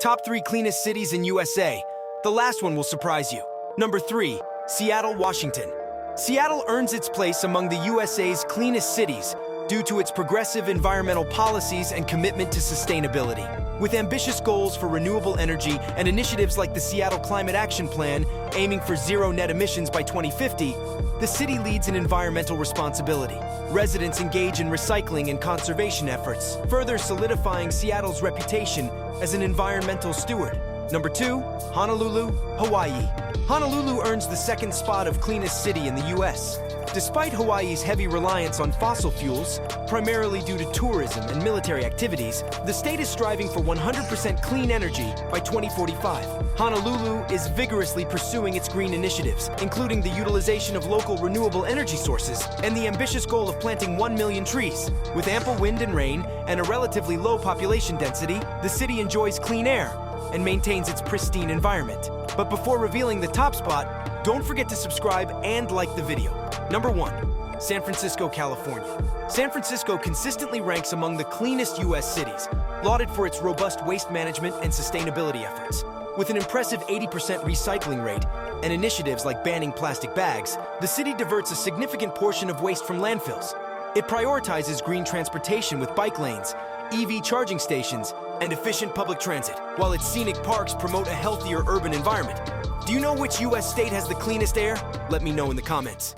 Top 3 cleanest cities in USA. The last one will surprise you. Number 3, Seattle, Washington. Seattle earns its place among the USA's cleanest cities due to its progressive environmental policies and commitment to sustainability. With ambitious goals for renewable energy and initiatives like the Seattle Climate Action Plan, aiming for zero net emissions by 2050, the city leads in environmental responsibility. Residents engage in recycling and conservation efforts, further solidifying Seattle's reputation as an environmental steward. Number 2, Honolulu, Hawaii. Honolulu earns the second spot of cleanest city in the US. Despite Hawaii's heavy reliance on fossil fuels, primarily due to tourism and military activities, the state is striving for 100% clean energy by 2045. Honolulu is vigorously pursuing its green initiatives, including the utilization of local renewable energy sources and the ambitious goal of planting 1 million trees. With ample wind and rain and a relatively low population density, the city enjoys clean air and maintains its pristine environment. But before revealing the top spot, don't forget to subscribe and like the video. Number 1, San Francisco, California. San Francisco consistently ranks among the cleanest US cities, lauded for its robust waste management and sustainability efforts. With an impressive 80% recycling rate and initiatives like banning plastic bags, the city diverts a significant portion of waste from landfills. It prioritizes green transportation with bike lanes, EV charging stations, and efficient public transit, while its scenic parks promote a healthier urban environment. Do you know which US state has the cleanest air? Let me know in the comments.